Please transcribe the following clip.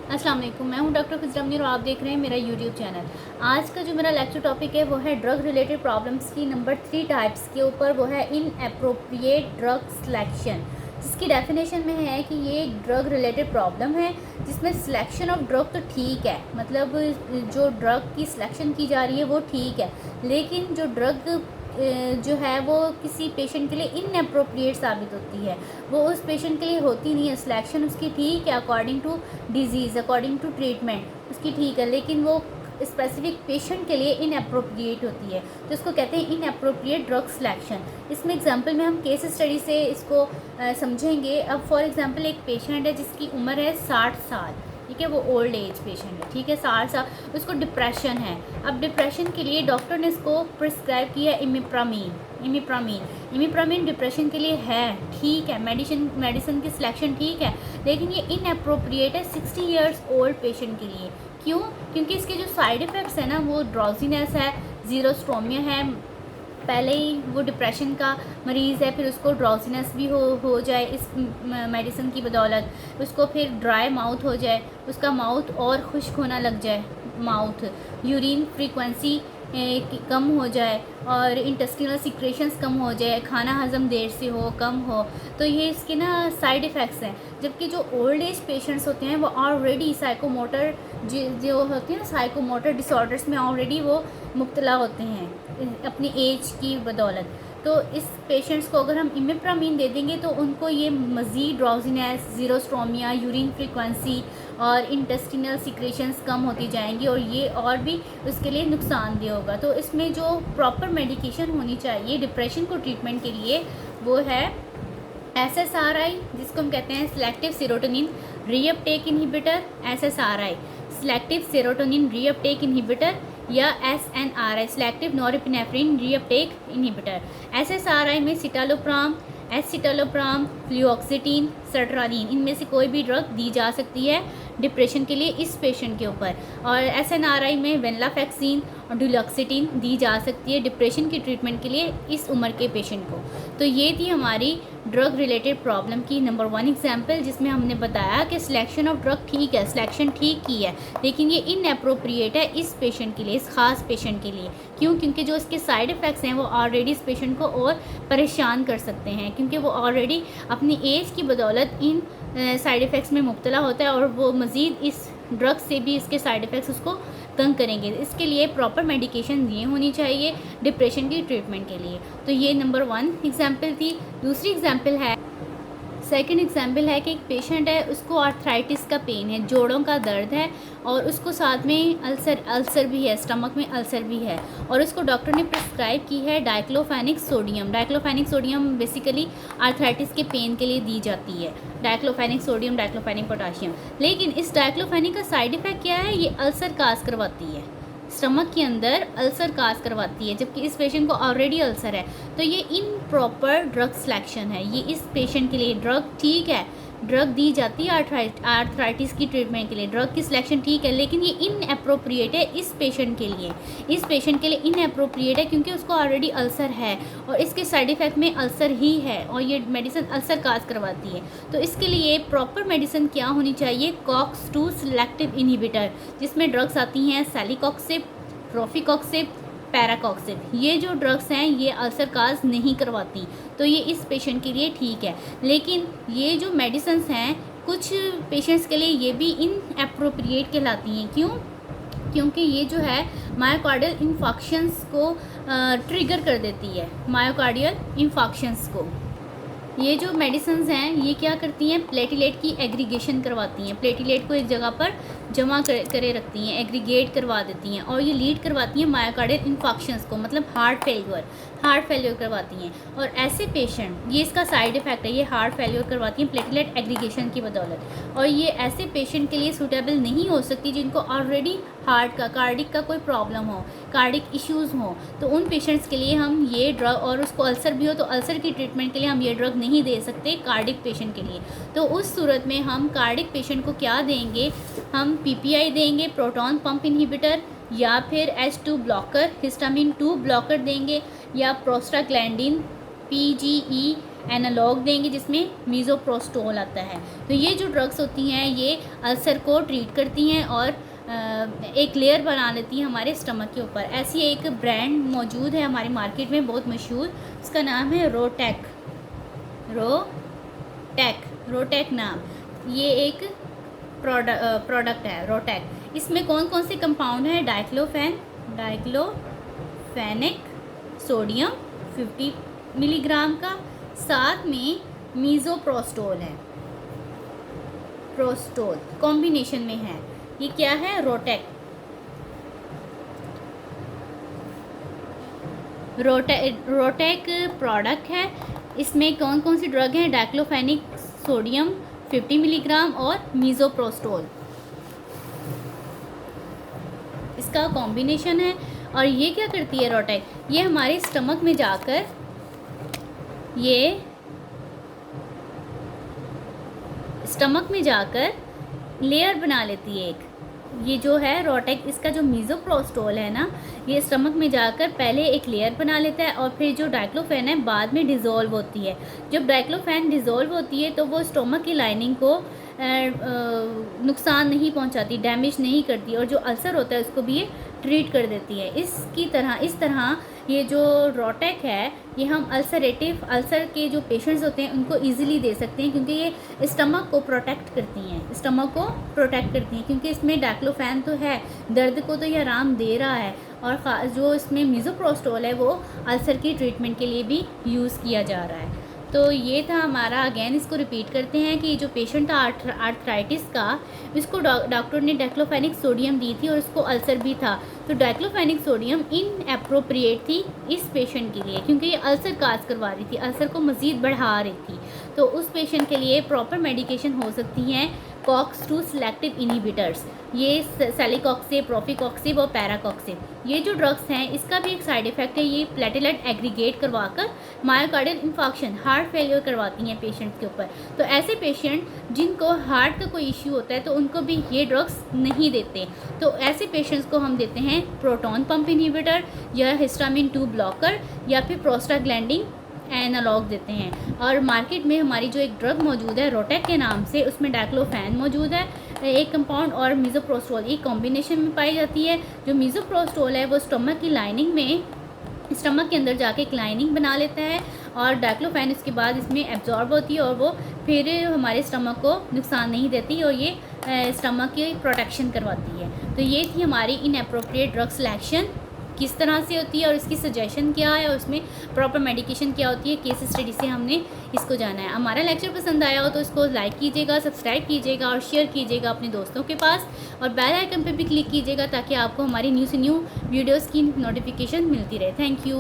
अस्सलाम वालेकुम, मैं हूं डॉक्टर खुजरा मुनीर और आप देख रहे हैं मेरा यूट्यूब चैनल। आज का जो मेरा लेक्चर टॉपिक है वो है ड्रग रिलेटेड प्रॉब्लम्स की नंबर 3 टाइप्स के ऊपर। वो है इनएप्रोप्रिएट ड्रग सिलेक्शन, जिसकी डेफिनेशन में है कि ये एक ड्रग रिलेटेड प्रॉब्लम है जिसमें सिलेक्शन ऑफ ड्रग तो ठीक है, मतलब जो ड्रग की सिलेक्शन की जा रही है वो ठीक है, लेकिन जो ड्रग जो है वो किसी पेशेंट के लिए इनअप्रोप्रिएट साबित होती है, वो उस पेशेंट के लिए होती नहीं है। सिलेक्शन उसकी ठीक है according to disease, according to treatment उसकी ठीक है, लेकिन वो स्पेसिफिक पेशेंट के लिए इनअप्रोप्रिएट होती है, तो इसको कहते हैं इनअप्रोप्रिएट ड्रग सिलेक्शन। इसमें एग्जांपल में हम केस स्टडी से इसको समझेंगे। अब फॉर एग्जांपल एक पेशेंट है जिसकी उम्र है 60 साल, ठीक है, वो ओल्ड एज पेशेंट है, ठीक है, 60 साल, उसको डिप्रेशन है। अब डिप्रेशन के लिए डॉक्टर ने इसको प्रिस्क्राइब किया इमिप्रामीन डिप्रेशन के लिए है, ठीक है, मेडिसिन की सिलेक्शन ठीक है, लेकिन ये इनअप्रोप्रिएट है 60 ईयर्स ओल्ड पेशेंट के लिए। क्यों? क्योंकि इसके जो साइड इफ़ेक्ट्स हैं ना, वो ड्राउजीनेस है, जीरोस्टोमिया है, पहले ही वो डिप्रेशन का मरीज़ है, फिर उसको ड्राउजीनेस भी हो जाए इस मेडिसिन की बदौलत, उसको फिर ड्राई माउथ हो जाए, उसका माउथ और खुश्क होना लग जाए, माउथ यूरिन फ्रीक्वेंसी कम हो जाए और इंटेस्टिनल सिक्रेशंस कम हो जाए, खाना हज़म देर से हो, कम हो। तो ये इसके ना साइड इफ़ेक्ट्स हैं। जबकि जो ओल्ड एज पेशेंट्स होते हैं वो ऑलरेडी साइकोमोटर जो होती है ना, साइकोमोटर डिसऑर्डर्स में ऑलरेडी वो मुब्तला होते हैं अपनी एज की बदौलत। तो इस पेशेंट्स को अगर हम इमिप्रामीन दे देंगे तो उनको ये मज़ीद ड्राउजीनेस, जीरोस्टोमिया, यूरिन फ्रीक्वेंसी और इंटेस्टिनल सिक्रेशंस कम होती जाएंगी और ये और भी उसके लिए नुकसानदेह होगा। तो इसमें जो प्रॉपर मेडिकेशन होनी चाहिए डिप्रेशन को ट्रीटमेंट के लिए वो है SSRI, जिसको हम कहते हैं selective serotonin reuptake inhibitor, SSRI selective serotonin reuptake inhibitor, या SNRI selective norepinephrine reuptake inhibitor. SSRI में सिटालोप्राम, एसिटालोप्राम, फ्लुओक्सिटिन, सर्ट्रालिन, इनमें से कोई भी ड्रग दी जा सकती है डिप्रेशन के लिए इस पेशेंट के ऊपर। और SNRI में वेनलाफैक्सिन और डुलॉक्सिटिन दी जा सकती है डिप्रेशन की ट्रीटमेंट के लिए इस उम्र के पेशेंट को। तो ये थी हमारी ड्रग रिलेटेड प्रॉब्लम की नंबर 1 एग्जांपल, जिसमें हमने बताया कि सिलेक्शन ऑफ ड्रग ठीक है, सिलेक्शन ठीक की है, लेकिन ये इनअप्रोप्रिएट है इस पेशेंट के लिए, इस ख़ास पेशेंट के लिए। क्यों? क्योंकि जो इसके साइड इफ़ेक्ट्स हैं वो ऑलरेडी इस पेशेंट को और परेशान कर सकते हैं, क्योंकि वो ऑलरेडी अपनी एज की बदौलत इन साइड इफ़ेक्ट्स में मुब्तला होता है और वो मज़ीद इस ड्रग से भी इसके साइड इफ़ेक्ट्स उसको तंग करेंगे। इसके लिए प्रॉपर मेडिकेशन दिए होनी चाहिए डिप्रेशन की ट्रीटमेंट के लिए। तो ये नंबर 1 एग्जांपल थी। दूसरी एग्जांपल है, सेकंड एग्जांपल है कि एक पेशेंट है, उसको आर्थराइटिस का पेन है, जोड़ों का दर्द है और उसको साथ में अल्सर भी है, स्टमक में अल्सर भी है, और उसको डॉक्टर ने प्रिस्क्राइब की है diclofenac sodium. Diclofenac sodium basically arthritis के पेन के लिए दी जाती है, डाइक्लोफेनिक सोडियम, डाइक्लोफेनिक पोटाशियम। लेकिन इस डाइक्लोफेनिक का साइड इफ़ेक्ट क्या है? ये अल्सर काज करवाती है, स्टमक के अंदर अल्सर काज करवाती है, जबकि इस पेशेंट को ऑलरेडी अल्सर है। तो ये इनप्रॉपर ड्रग सिलेक्शन है। ये इस पेशेंट के लिए ड्रग ठीक है, ड्रग दी जाती है आर्थराइटिस की ट्रीटमेंट के लिए, ड्रग की सिलेक्शन ठीक है, लेकिन ये इनअप्रोप्रिएट है इस पेशेंट के लिए। इस पेशेंट के लिए इनअप्रोप्रिएट है क्योंकि उसको ऑलरेडी अल्सर है और इसके साइड इफ़ेक्ट में अल्सर ही है और ये मेडिसिन अल्सर काज करवाती है। तो इसके लिए प्रॉपर मेडिसिन क्या होनी चाहिए? COX-2 सिलेक्टिव इनहिबिटर, जिसमें ड्रग्स आती हैं सेलिकॉक्सिब, रोफिकॉक्सिब, पैराकॉक्सिब। ये जो ड्रग्स हैं ये अल्सर काज नहीं करवाती, तो ये इस पेशेंट के लिए ठीक है। लेकिन ये जो मेडिसिन्स हैं कुछ पेशेंट्स के लिए ये भी इनअप्रोप्रिएट कहलाती हैं। क्यों? क्योंकि ये जो है मायोकार्डियल इन्फॉक्शंस को ट्रिगर कर देती है, मायोकार्डियल इन्फॉक्शंस को। ये जो मेडिसिन्स हैं ये क्या करती हैं? प्लेटिलेट की एग्रीगेशन करवाती हैं, प्लेटिलेट को एक जगह पर जमा करे रखती हैं, एग्रीगेट करवा देती हैं, और ये लीड करवाती हैं मायोकार्डियल इन्फॉक्शंस को, मतलब हार्ट फेलियर करवाती हैं। और ऐसे पेशेंट, ये इसका साइड इफ़ेक्ट है, ये हार्ट फेलियर करवाती हैं प्लेटिलेट एग्रीगेशन की बदौलत। और ये ऐसे पेशेंट के लिए सूटेबल नहीं हो सकती जिनको ऑलरेडी हार्ट का, कार्डिक का कोई प्रॉब्लम हो, कार्डिक इश्यूज़ हों। तो उन पेशेंट्स के लिए हम ये ड्रग, और उसको अल्सर भी हो तो अल्सर की ट्रीटमेंट के लिए हम ये ड्रग नहीं दे सकते कार्डिक पेशेंट के लिए। तो उस सूरत में हम कार्डिक पेशेंट को क्या देंगे? हम PPI देंगे, प्रोटॉन पंप इनहिबिटर, या फिर H2 ब्लॉकर, हिस्टामिन 2 ब्लॉकर देंगे, या प्रोस्टाग्लैंडिन PGE एनालॉग देंगे जिसमें मीज़ोप्रोस्टोल आता है। तो ये जो ड्रग्स होती हैं ये अल्सर को ट्रीट करती हैं और एक लेयर बना लेती हैं हमारे स्टमक के ऊपर। ऐसी एक ब्रांड मौजूद है हमारी मार्केट में बहुत मशहूर, उसका नाम है रोटेक। रोटेक नाम ये एक प्रोडक्ट है रोटेक। इसमें कौन कौन से कंपाउंड हैं? डाइक्लोफेनिक सोडियम 50 मिलीग्राम का, साथ में मीज़ोप्रोस्टोल है, प्रोस्टोल कॉम्बिनेशन में है। ये क्या है? रोटेक प्रोडक्ट है। इसमें कौन कौन सी ड्रग हैं? डाइक्लोफेनिक सोडियम 50 मिलीग्राम और मीज़ोप्रोस्टोल, इसका कॉम्बिनेशन है। और ये क्या करती है रोटेक? ये हमारे स्टमक में जाकर लेयर बना लेती है एक। ये जो है रोटेक, इसका जो मीज़ोप्रोस्टोल है ना, ये स्टमक में जाकर पहले एक लेयर बना लेता है और फिर जो डाइक्लोफेन है बाद में डिज़ोल्व होती है। जब डाइक्लोफेन डिज़ोल्व होती है तो वो स्टमक की लाइनिंग को नुकसान नहीं पहुंचाती, डैमेज नहीं करती, और जो अल्सर होता है उसको भी ये ट्रीट कर देती है। इस तरह ये जो रोटेक है ये हम अल्सर के जो पेशेंट्स होते हैं उनको इजीली दे सकते हैं, क्योंकि ये स्टमक को प्रोटेक्ट करती हैं, क्योंकि इसमें डाइक्लोफेन तो है, दर्द को तो ये आराम दे रहा है, और जो इसमें मीज़ोप्रोस्टोल है वो अल्सर की ट्रीटमेंट के लिए भी यूज़ किया जा रहा है। तो ये था हमारा, अगेन इसको रिपीट करते हैं कि जो पेशेंट था आर्थराइटिस का, इसको डॉक्टर ने डाइक्लोफेनिक सोडियम दी थी और उसको अल्सर भी था। तो डाइक्लोफेनिक सोडियम इनएप्रोप्रिएट थी इस पेशेंट के लिए, क्योंकि ये अल्सर काज करवा रही थी, अल्सर को मज़ीद बढ़ा रही थी। तो उस पेशेंट के लिए प्रॉपर मेडिकेशन हो सकती हैं COX-2 सेलेक्टिव इनहिबिटर्स, ये सेलिकॉक्सिब, प्रोफिकॉक्सिब और पैराकॉक्सिब। ये जो ड्रग्स हैं इसका भी एक साइड इफ़ेक्ट है, ये प्लेटलेट एग्रीगेट करवाकर मायोकार्डियल इंफार्क्शन, हार्ट फेलियर करवाती हैं पेशेंट के ऊपर। तो ऐसे पेशेंट जिनको हार्ट का कोई इश्यू होता है तो उनको भी ये ड्रग्स नहीं देते। तो ऐसे पेशेंट्स को हम देते हैं प्रोटॉन पंप इनहिबिटर या हिस्टामिन 2 ब्लॉकर या फिर प्रोस्टाग्लैंडिन एनालॉग देते हैं। और मार्केट में हमारी जो एक ड्रग मौजूद है रोटेक के नाम से, उसमें डाइक्लोफेन मौजूद है एक कंपाउंड, और मीज़ोप्रोस्टोल एक कॉम्बिनेशन में पाई जाती है। जो मीज़ोप्रोस्टोल है वो स्टमक की लाइनिंग में, स्टमक के अंदर जाके एक लाइनिंग बना लेता है, और डाइक्लोफेन इसके बाद इसमें एब्जॉर्ब होती है और वो फिर हमारे स्टमक को नुकसान नहीं देती, और ये स्टमक की प्रोटेक्शन करवाती है। तो ये थी हमारी इनएप्रोप्रिएट ड्रग सिलेक्शन, किस तरह से होती है और इसकी सजेशन क्या है और उसमें प्रॉपर मेडिकेशन क्या होती है, केस स्टडी से हमने इसको जाना है। हमारा लेक्चर पसंद आया हो तो इसको लाइक कीजिएगा, सब्सक्राइब कीजिएगा और शेयर कीजिएगा अपने दोस्तों के पास, और बेल आइकन पे भी क्लिक कीजिएगा ताकि आपको हमारी न्यू से न्यू वीडियोज़ की नोटिफिकेशन मिलती रहे। Thank you.